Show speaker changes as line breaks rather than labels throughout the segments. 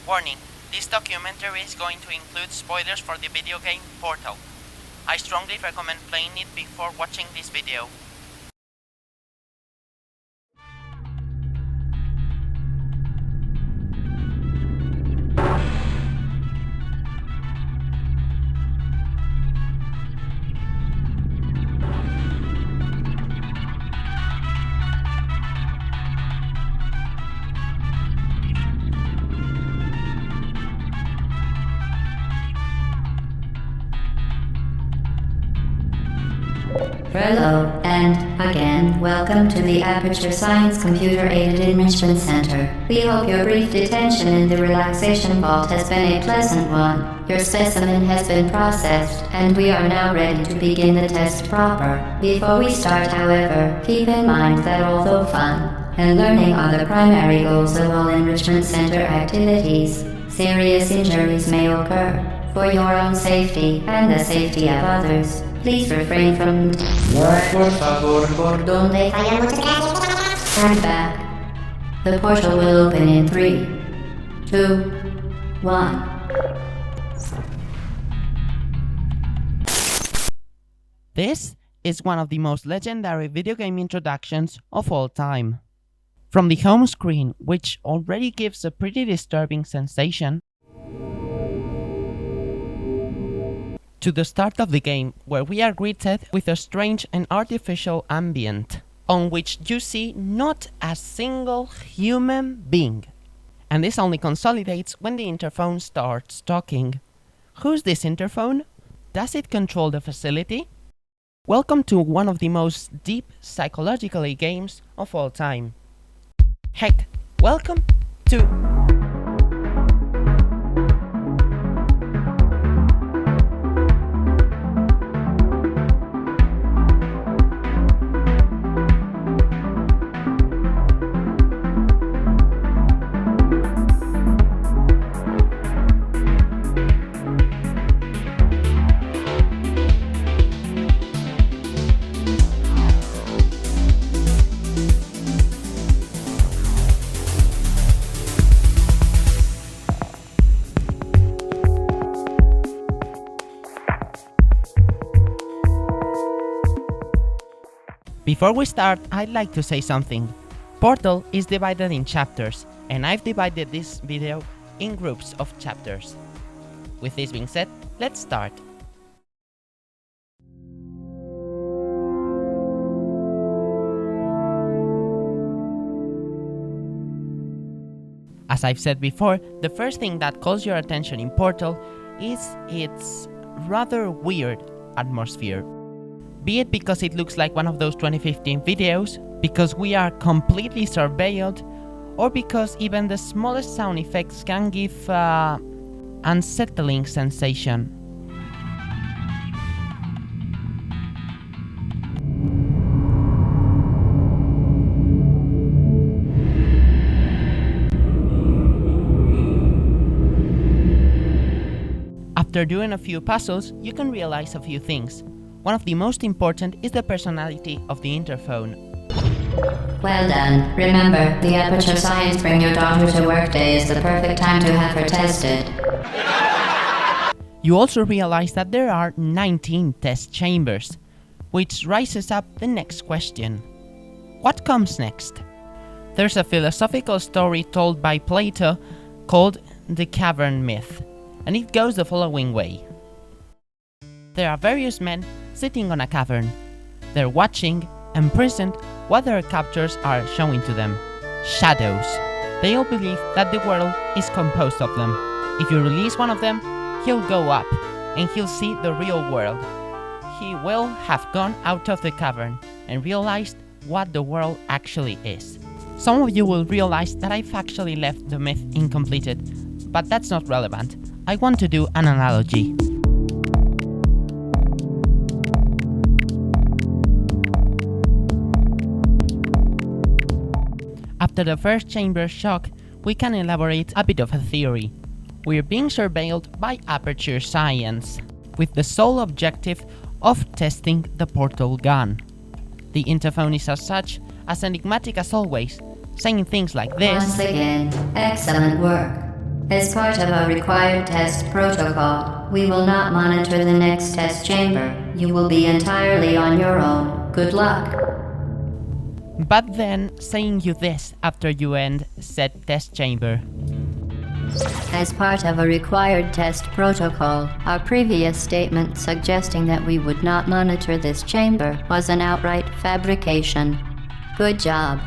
Warning, this documentary is going to include spoilers for the video game Portal. I strongly recommend playing it before watching this video.
Hello, and again, welcome to the Aperture Science Computer-Aided Enrichment Center. We hope your brief detention in the relaxation vault has been a pleasant one. Your specimen has been processed, and we are now ready to begin the test proper. Before we start, however, keep in mind that although fun and learning are the primary goals of all Enrichment Center activities, serious injuries may occur. For your own safety and the safety of others, please refrain from por favor, por donde stand back. The portal will open in 3, 2, 1.
This is one of the most legendary video game introductions of all time. From the home screen, which already gives a pretty disturbing sensation, to the start of the game, where we are greeted with a strange and artificial ambient, on which you see not a single human being. And this only consolidates when the interphone starts talking. Who's this interphone? Does it control the facility? Welcome to one of the most deep psychologically games of all time. Heck, welcome to Before we start, I'd like to say something. Portal is divided in chapters, and I've divided this video in groups of chapters. With this being said, let's start. As I've said before, the first thing that calls your attention in Portal is its rather weird atmosphere. Be it because it looks like one of those 2015 videos, because we are completely surveilled, or because even the smallest sound effects can give unsettling sensation. After doing a few puzzles, you can realize a few things. One of the most important is the personality of the interphone.
Well done. Remember, the Aperture Science Bring Your Daughter to Work Day is the perfect time to have her tested.
You also realize that there are 19 test chambers, which raises up the next question. What comes next? There's a philosophical story told by Plato called the Cavern Myth, and it goes the following way. There are various men sitting on a cavern. They're watching, imprisoned, what their captors are showing to them. Shadows. They all believe that the world is composed of them. If you release one of them, he'll go up, and he'll see the real world. He will have gone out of the cavern and realized what the world actually is. Some of you will realize that I've actually left the myth incompleted, but that's not relevant. I want to do an analogy. After the first chamber shock, we can elaborate a bit of a theory. We're being surveilled by Aperture Science, with the sole objective of testing the portal gun. The interphone is as such, as enigmatic as always, saying things like this.
Once again, excellent work. As part of a required test protocol, we will not monitor the next test chamber. You will be entirely on your own. Good luck.
But then, saying you this after you end said test chamber.
As part of a required test protocol, our previous statement suggesting that we would not monitor this chamber was an outright fabrication. Good job.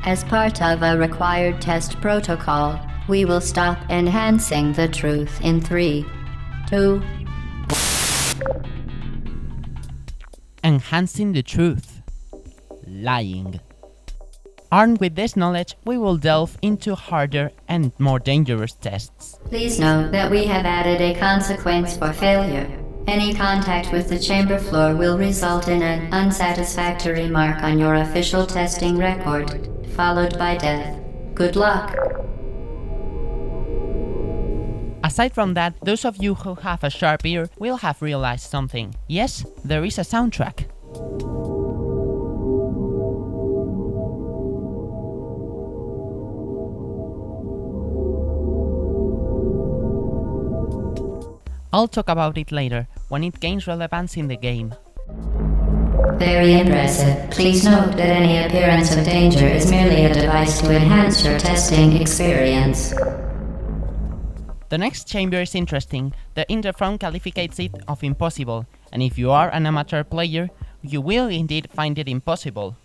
As part of a required test protocol, we will stop enhancing the truth in 3, 2...
Enhancing the truth. Lying. Armed with this knowledge, we will delve into harder and more dangerous tests.
Please note that we have added a consequence for failure. Any contact with the chamber floor will result in an unsatisfactory mark on your official testing record, followed by death. Good luck.
Aside from that, those of you who have a sharp ear will have realized something. Yes, there is a soundtrack. I'll talk about it later, when it gains relevance in the game.
Very impressive. Please note that any appearance of danger is merely a device to enhance your testing experience.
The next chamber is interesting. The interphone qualifies it of impossible, and if you are an amateur player, you will indeed find it impossible.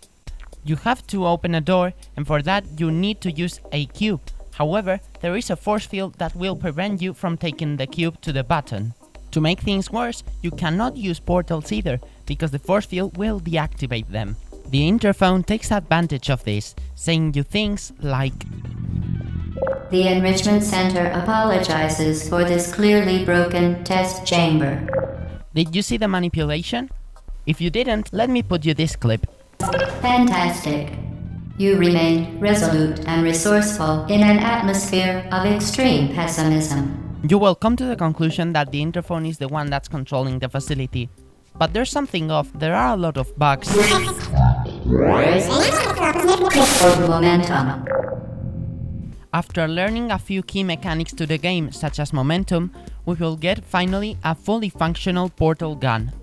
You have to open a door, and for that you need to use a cube. However, there is a force field that will prevent you from taking the cube to the button. To make things worse, you cannot use portals either, because the force field will deactivate them. The interphone takes advantage of this, saying you things like,
"The Enrichment Center apologizes for this clearly broken test chamber."
Did you see the manipulation? If you didn't, let me put you this clip.
Fantastic. You remained resolute and resourceful in an atmosphere of extreme pessimism.
You will come to the conclusion that the interphone is the one that's controlling the facility. But there's something off, there are a lot of bugs.
Momentum.
After learning a few key mechanics to the game, such as momentum, we will get finally a fully functional portal gun.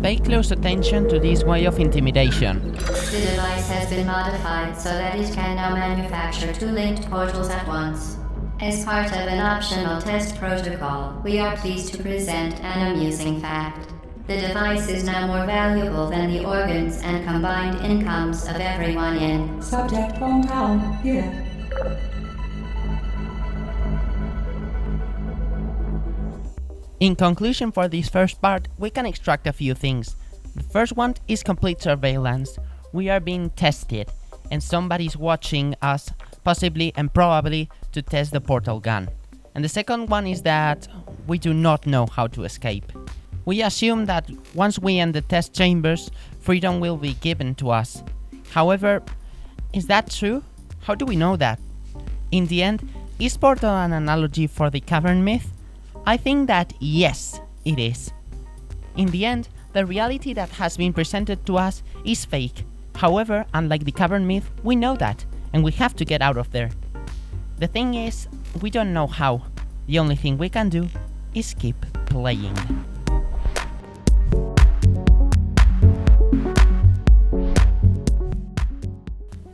Pay close attention to this way of intimidation.
The device has been modified so that it can now manufacture 2 linked portals at once. As part of an optional test protocol, we are pleased to present an amusing fact. The device is now more valuable than the organs and combined incomes of everyone in
Subject hometown here.
In conclusion for this first part, we can extract a few things. The first one is complete surveillance. We are being tested, and somebody's watching us, possibly and probably, to test the portal gun. And the second one is that we do not know how to escape. We assume that once we end the test chambers, freedom will be given to us. However, is that true? How do we know that? In the end, is Portal an analogy for the cavern myth? I think that yes, it is. In the end, the reality that has been presented to us is fake. However, unlike the cavern myth, we know that, and we have to get out of there. The thing is, we don't know how. The only thing we can do is keep playing.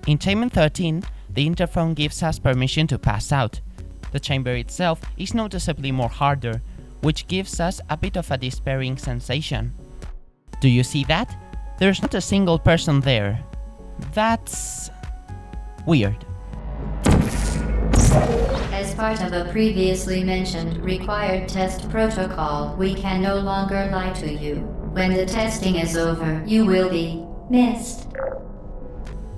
In Chamber 13, the interphone gives us permission to pass out. The chamber itself is noticeably more harder, which gives us a bit of a despairing sensation. Do you see that? There's not a single person there. That's weird.
As part of a previously mentioned required test protocol, we can no longer lie to you. When the testing is over, you will be missed.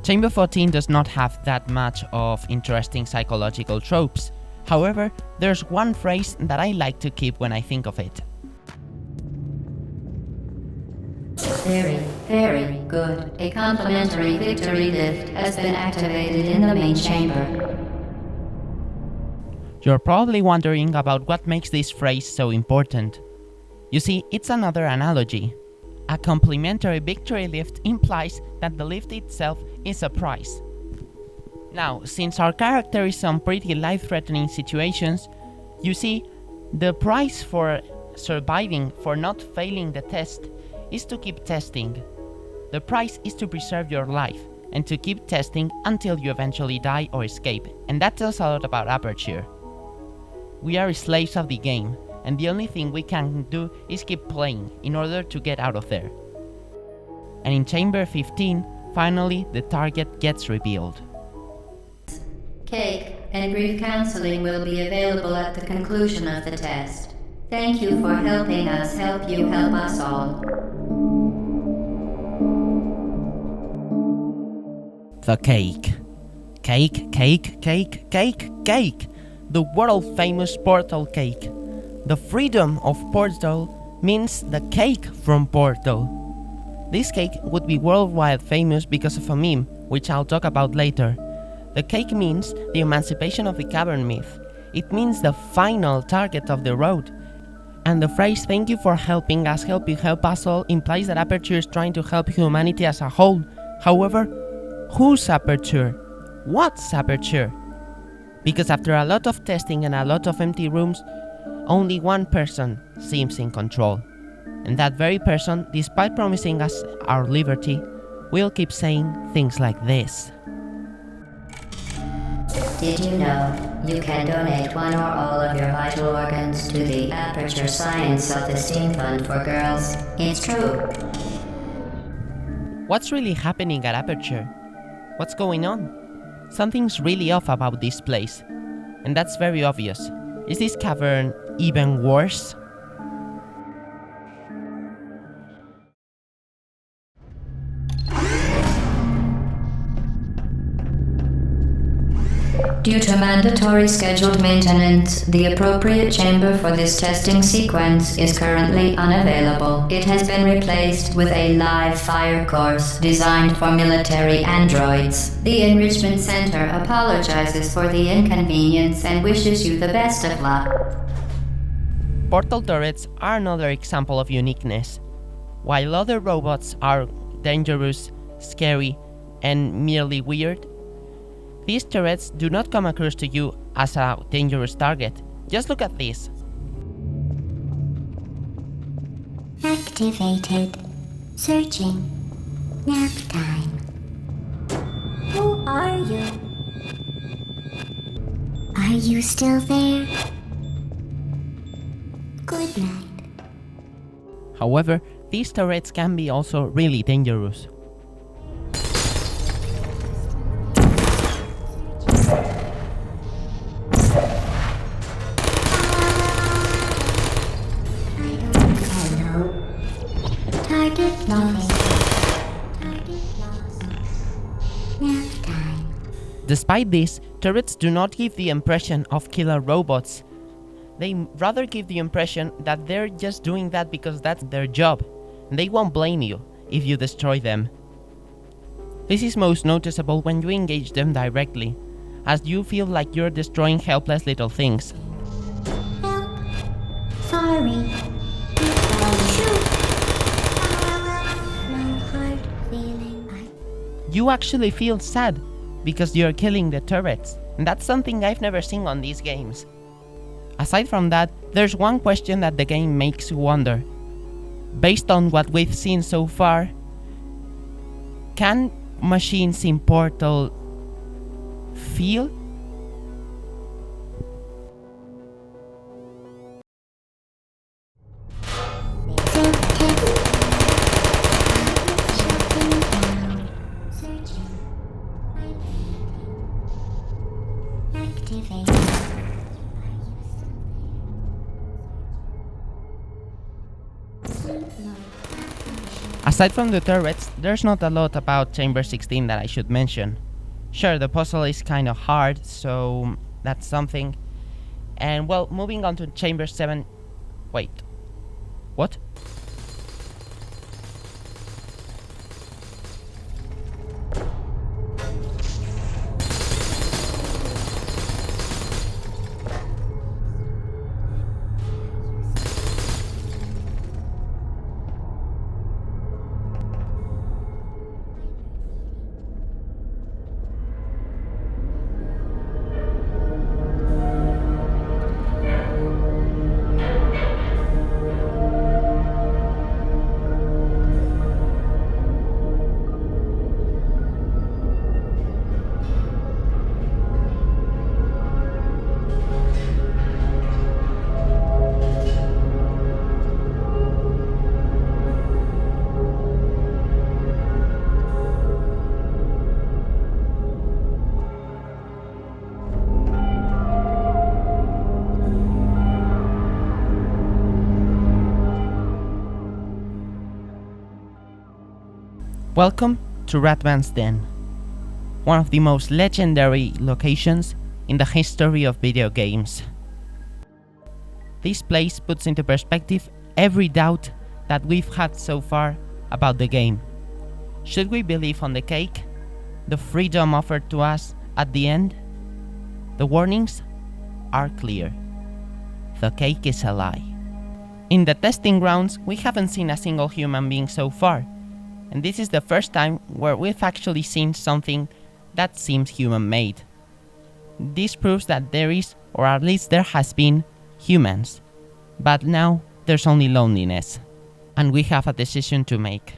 Chamber 14 does not have that much of interesting psychological tropes. However, there's one phrase that I like to keep when I think of it.
Very, very good. A complimentary victory lift has been activated in the main chamber.
You're probably wondering about what makes this phrase so important. You see, it's another analogy. A complimentary victory lift implies that the lift itself is a prize. Now, since our character is in pretty life-threatening situations, you see, the price for surviving, for not failing the test, is to keep testing. The price is to preserve your life, and to keep testing until you eventually die or escape, and that tells a lot about Aperture. We are slaves of the game, and the only thing we can do is keep playing in order to get out of there. And in Chamber 15, finally the target gets revealed.
Cake and brief counseling will be available at the conclusion of the test. Thank you for helping us help you help us all.
The cake. Cake, cake, cake, cake, cake! The world famous Portal cake. The freedom of Portal means the cake from Portal. This cake would be worldwide famous because of a meme, which I'll talk about later. The cake means the emancipation of the cavern myth. It means the final target of the road. And the phrase "thank you for helping us help you help us all" implies that Aperture is trying to help humanity as a whole. However, whose Aperture? What's Aperture? Because after a lot of testing and a lot of empty rooms, only one person seems in control. And that very person, despite promising us our liberty, will keep saying things like this.
Did you know you can donate one or all of your vital organs to the Aperture Science Self-Esteem Fund for Girls? It's true.
What's really happening at Aperture? What's going on? Something's really off about this place. And that's very obvious. Is this cavern even worse?
Due to mandatory scheduled maintenance, the appropriate chamber for this testing sequence is currently unavailable. It has been replaced with a live fire course designed for military androids. The Enrichment Center apologizes for the inconvenience and wishes you the best of luck.
Portal turrets are another example of uniqueness. While other robots are dangerous, scary, and merely weird, these turrets do not come across to you as a dangerous target. Just look at this.
Activated. Searching. Nap time. Who are you? Are you still there? Good night.
However, these turrets can be also really dangerous.
Target lost. Target lost. Nap time.
Despite this, turrets do not give the impression of killer robots. They rather give the impression that they're just doing that because that's their job, and they won't blame you if you destroy them. This is most noticeable when you engage them directly, as you feel like you're destroying helpless little things.
Help. Sorry. Shoot. My heart feeling.
You actually feel sad because you're killing the turrets, and that's something I've never seen on these games. Aside from that, there's one question that the game makes you wonder. Based on what we've seen so far, can machines in Portal feel? Aside from the turrets, there's not a lot about Chamber 16 that I should mention. Sure, the puzzle is kind of hard, so that's something. And well, moving on to Chamber 7... Wait. What? Welcome to Ratman's Den, one of the most legendary locations in the history of video games. This place puts into perspective every doubt that we've had so far about the game. Should we believe on the cake? The freedom offered to us at the end? The warnings are clear. The cake is a lie. In the testing grounds, we haven't seen a single human being so far, and this is the first time where we've actually seen something that seems human-made. This proves that there is, or at least there has been, humans. But now, there's only loneliness. And we have a decision to make.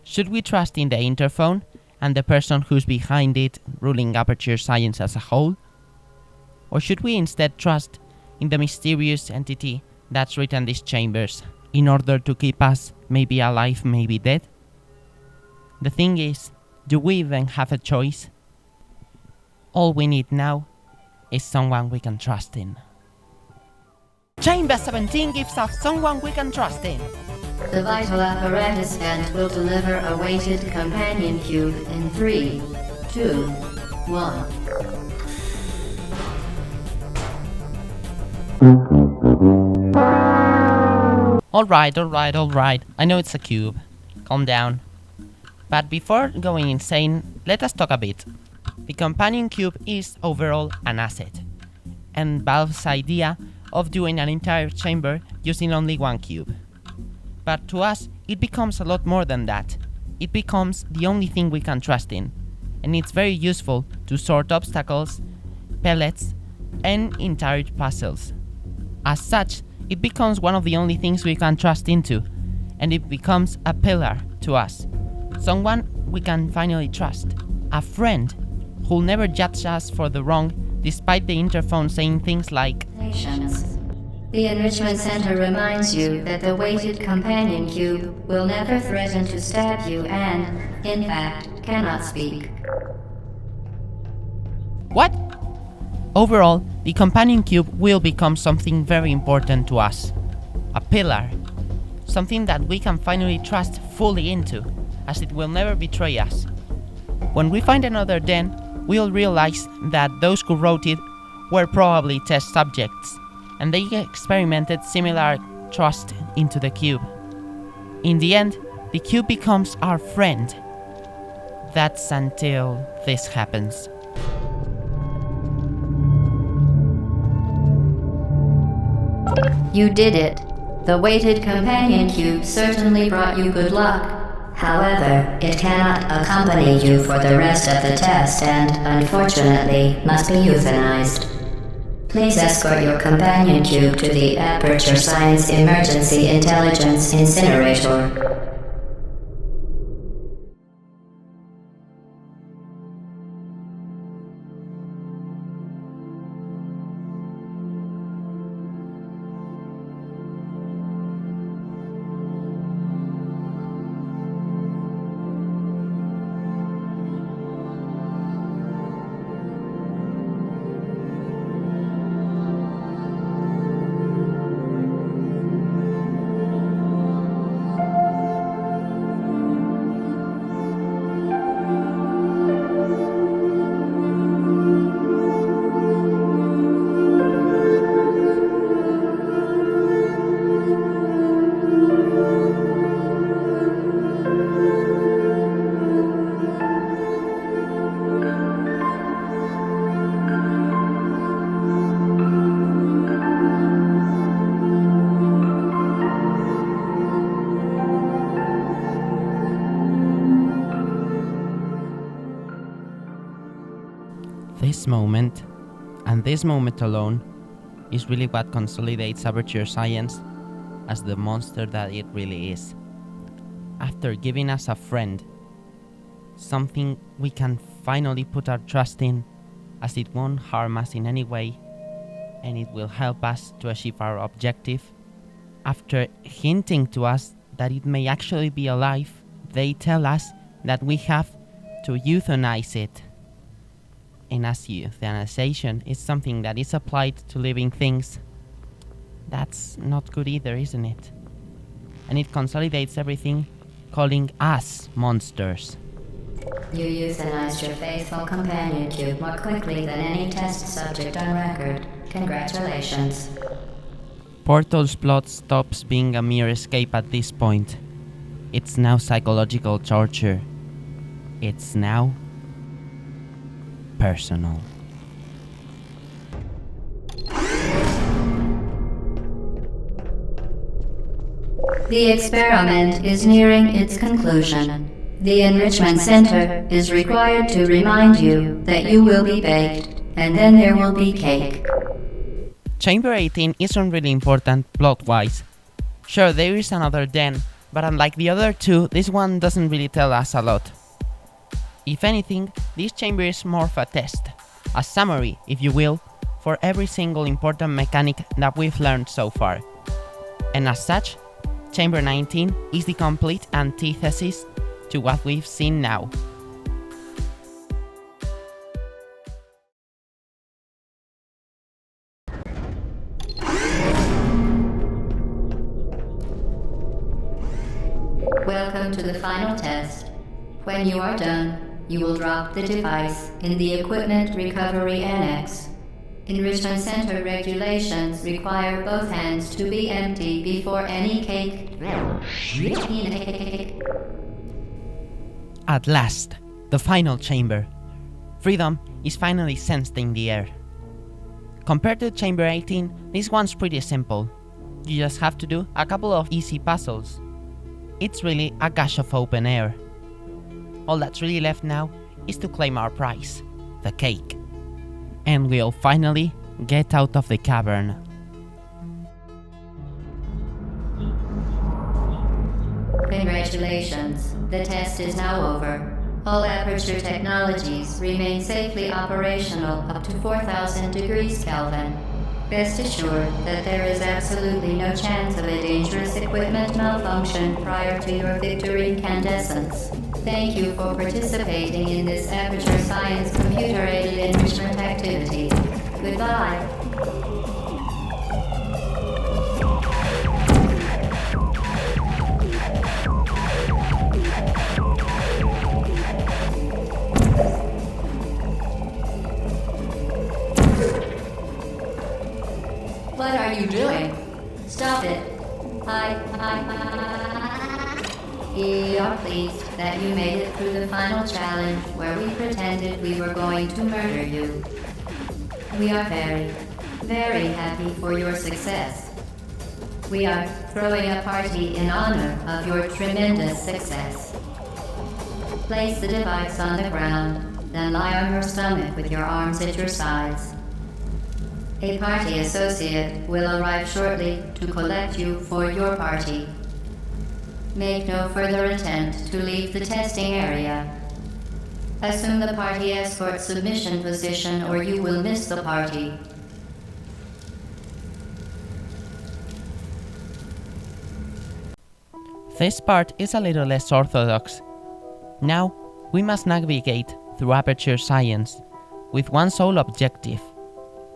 Should we trust in the interphone and the person who's behind it ruling Aperture Science as a whole? Or should we instead trust in the mysterious entity that's written these chambers in order to keep us maybe alive, maybe dead? The thing is, do we even have a choice? All we need now is someone we can trust in. Chamber 17 gives us someone we can trust in.
The vital apparatus vent will deliver a weighted companion cube in 3, 2, 1.
Alright. I know it's a cube. Calm down. But before going insane, let us talk a bit. The companion cube is overall an asset, and Valve's idea of doing an entire chamber using only one cube. But to us, it becomes a lot more than that. It becomes the only thing we can trust in, and it's very useful to sort obstacles, pellets, and entire puzzles. As such, it becomes one of the only things we can trust into, and it becomes a pillar to us. Someone we can finally trust. A friend who'll never judge us for the wrong despite the interphone saying things like,
The Enrichment Center reminds you that the weighted companion cube will never threaten to stab you and, in fact, cannot speak.
what? Overall, the companion cube will become something very important to us. A pillar. Something that we can finally trust fully into, as it will never betray us. When we find another den, we'll realize that those who wrote it were probably test subjects, and they experimented similar trust into the cube. In the end, the cube becomes our friend. That's until this happens.
You did it. The weighted companion cube certainly brought you good luck. However, it cannot accompany you for the rest of the test and, unfortunately, must be euthanized. Please escort your companion cube to the Aperture Science Emergency Intelligence Incinerator.
This moment, and this moment alone, is really what consolidates Aperture Science as the monster that it really is. After giving us a friend, something we can finally put our trust in, as it won't harm us in any way, and it will help us to achieve our objective. After hinting to us that it may actually be alive, they tell us that we have to euthanize it. And as euthanization is something that is applied to living things, that's not good either, isn't it? And it consolidates everything calling us monsters.
You euthanized your faithful companion cube more quickly than any test subject on record. Congratulations.
Portal's plot stops being a mere escape at this point. It's now psychological torture. It's now personal.
The experiment is nearing its conclusion. The Enrichment Center is required to remind you that you will be baked, and then there will be cake.
Chamber 18 isn't really important plot-wise. Sure, there is another den, but unlike the other two, this one doesn't really tell us a lot. If anything, this chamber is more of a test, a summary, if you will, for every single important mechanic that we've learned so far. And as such, Chamber 19 is the complete antithesis to what we've seen now.
Welcome to the final test. When you are done, you will drop the device in the Equipment Recovery Annex. Enrichment Center regulations require both hands to be empty before any cake.
At last, the final chamber. Freedom is finally sensed in the air. Compared to Chamber 18, this one's pretty simple. You just have to do a couple of easy puzzles. It's really a gush of open air. All that's really left now is to claim our prize, the cake. And we'll finally get out of the cavern.
Congratulations, the test is now over. All Aperture technologies remain safely operational up to 4,000 degrees Kelvin. Rest assured that there is absolutely no chance of a dangerous equipment malfunction prior to your victory incandescence. Thank you for participating in this Aperture Science computer-aided enrichment activity. Goodbye. What are you doing? Stop it. We are pleased that you made it through the final challenge where we pretended we were going to murder you. We are very, very happy for your success. We are throwing a party in honor of your tremendous success. Place the device on the ground, then lie on your stomach with your arms at your sides. A party associate will arrive shortly to collect you for your party. Make no further attempt to leave the testing area. Assume the party escort submission position or you will miss the party.
This part is a little less orthodox. Now, we must navigate through Aperture Science with one sole objective: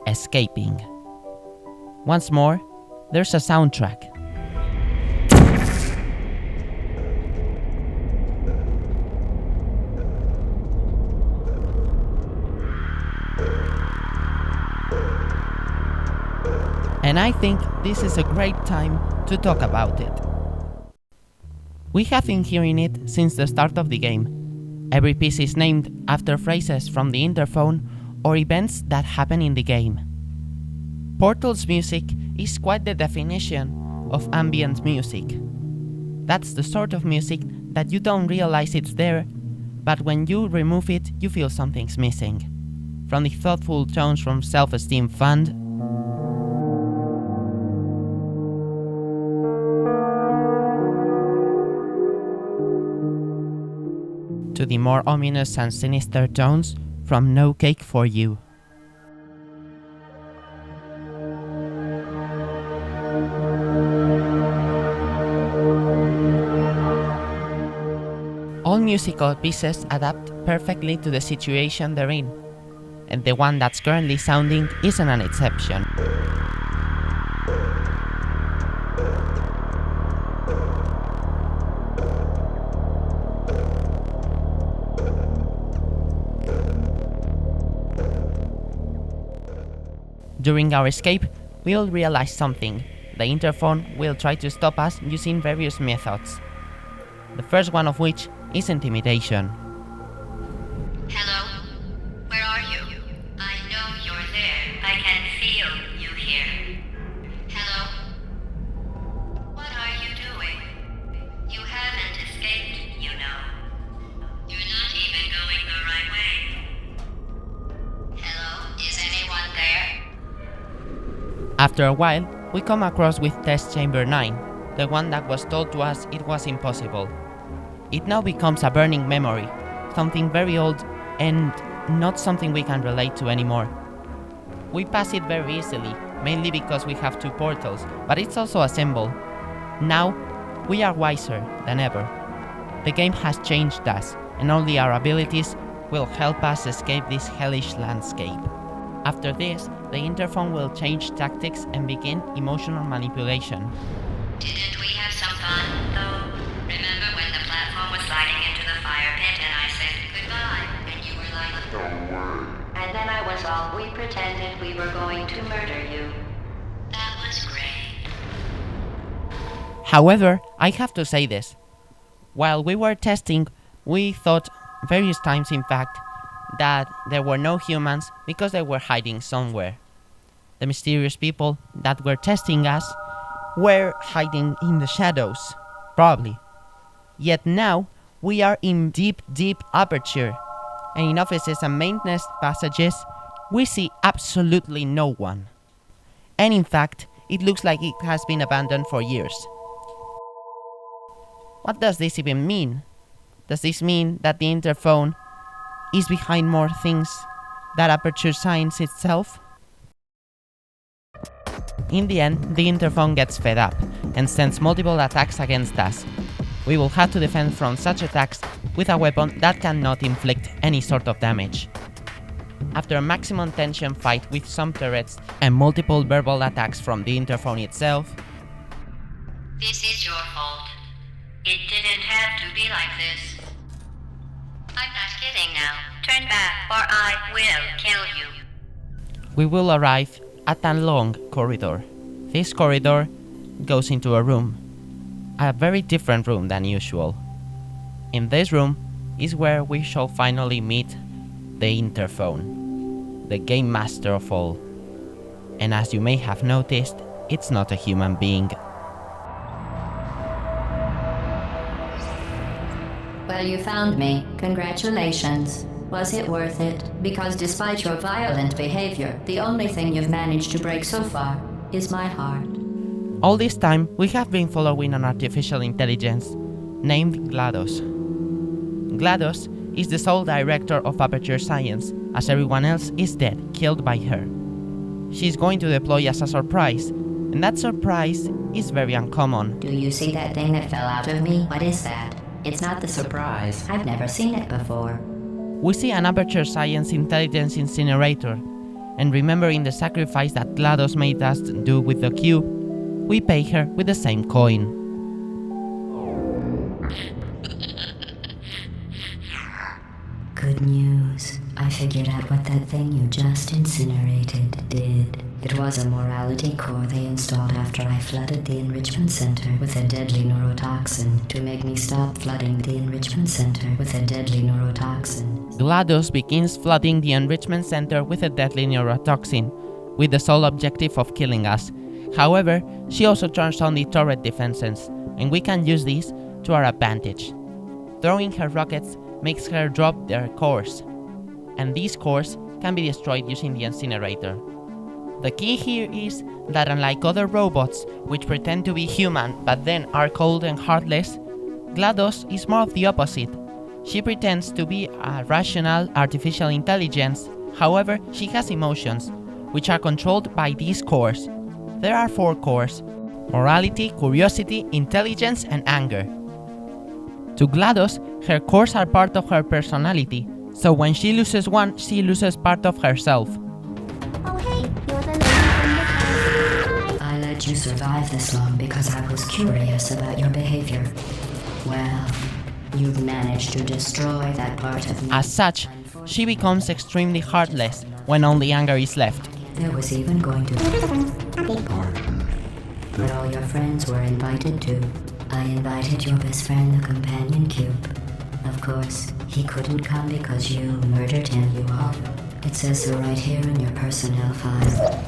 escaping. Once more, there's a soundtrack. And I think this is a great time to talk about it. We have been hearing it since the start of the game. Every piece is named after phrases from the interphone or events that happen in the game. Portal's music is quite the definition of ambient music. That's the sort of music that you don't realize it's there, but when you remove it, you feel something's missing. From the thoughtful tones from Self-Esteem Fund, to the more ominous and sinister tones from No Cake for You. All musical pieces adapt perfectly to the situation they're in, and the one that's currently sounding isn't an exception. During our escape, we'll realize something. The interphone will try to stop us using various methods. The first one of which is intimidation.
Hello? Where are you? I know you're there. I can feel you here. Hello? What are you doing? You haven't escaped, you know. You're not even going the right way. Hello? Is anyone there?
After a while, we come across with Test Chamber 9, the one that was told to us it was impossible. It now becomes a burning memory, something very old and not something we can relate to anymore. We pass it very easily, mainly because we have 2 portals, but it's also a symbol. Now, we are wiser than ever. The game has changed us, and only our abilities will help us escape this hellish landscape. After this, the interphone will change tactics and begin emotional manipulation.
Didn't we have some fun, though? Remember when the platform was sliding into the fire pit and I said goodbye, and you were like, don't worry. And then I was all, we pretended we were going to murder you. That was great.
However, I have to say this. While we were testing, we thought various times in fact that there were no humans because they were hiding somewhere. The mysterious people that were testing us were hiding in the shadows, probably. Yet now, we are in deep aperture, and in offices and maintenance passages, we see absolutely no one. And in fact, it looks like it has been abandoned for years. What does this even mean? Does this mean that the interphone is behind more things than Aperture Science itself? In the end, the interphone gets fed up and sends multiple attacks against us. We will have to defend from such attacks with a weapon that cannot inflict any sort of damage. After a maximum tension fight with some turrets and multiple verbal attacks from the interphone itself,
This is your fault. It didn't have to be like this. I'm not kidding now. Turn back or I will kill you.
we will arrive at a long corridor. This corridor goes into a room, a very different room than usual. In this room is where we shall finally meet the interphone, the game master of all. And as you may have noticed, it's not a human being.
Well, you found me. Congratulations. Was it worth it? Because despite your violent behavior, the only thing you've managed to break so far is my heart.
All this time, we have been following an artificial intelligence named GLaDOS. GLaDOS is the sole director of Aperture Science, as everyone else is dead, killed by her. She's going to deploy as a surprise, and that surprise is very uncommon.
Do you see that thing that fell out of me? What is that? It's not the surprise. I've never seen it before.
We see an Aperture Science intelligence incinerator, and remembering the sacrifice that GLaDOS made us do with the cube, we pay her with the same coin.
Good news. I figured out what that thing you just incinerated did. It was a morality core they installed after I flooded the enrichment center with a deadly neurotoxin to make me stop flooding the enrichment center with a deadly neurotoxin.
GLaDOS begins flooding the enrichment center with a deadly neurotoxin, with the sole objective of killing us. However, she also turns on the turret defenses, and we can use these to our advantage. Throwing her rockets makes her drop their cores, and these cores can be destroyed using the incinerator. The key here is that unlike other robots, which pretend to be human but then are cold and heartless, GLaDOS is more of the opposite. She pretends to be a rational artificial intelligence, however, she has emotions, which are controlled by these cores. There are 4 cores: morality, curiosity, intelligence, and anger. To GLaDOS, her cores are part of her personality, so when she loses one, she loses part of herself.
Oh hey, you're the lady from the cast.
I let you survive this long because I was curious about your behavior. Well, you've managed to destroy that part of me.
As such, she becomes extremely heartless when only anger is left.
There was even going to be a party, but all your friends were invited too. I invited your best friend, the companion cube. Of course, he couldn't come because you murdered him, you all. It says so right here in your personnel file.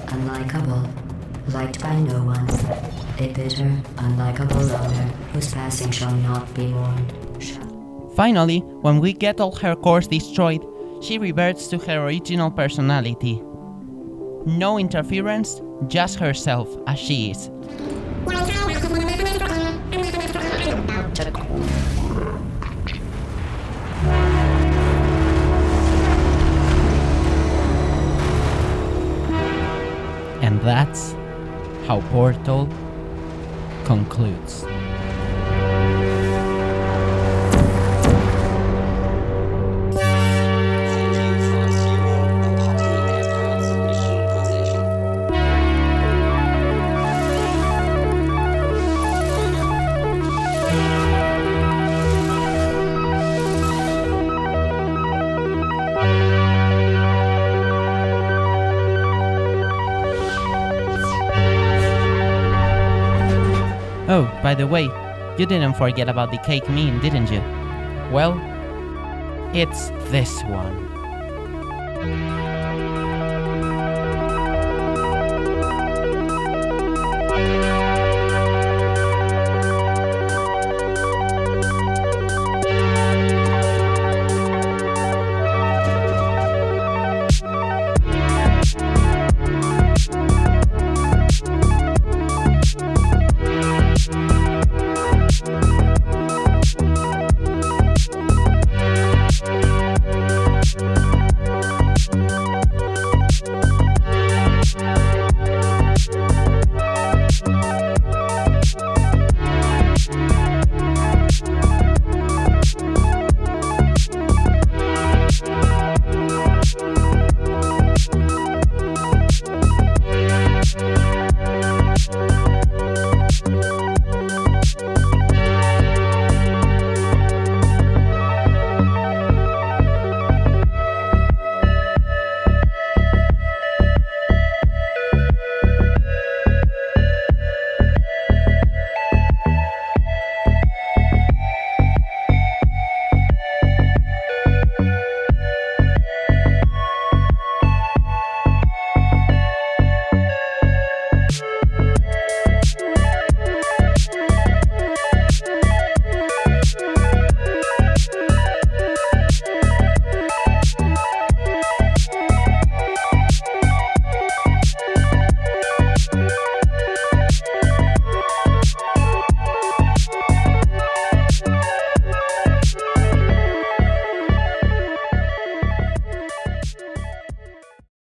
Unlikable. Liked by no one. A bitter, unlikable loner whose passing shall not be mourned.
Finally, when we get all her cores destroyed, she reverts to her original personality. No interference, just herself as she is. And that's how Portal concludes. Oh, by the way, you didn't forget about the cake meme, didn't you? Well, it's this one.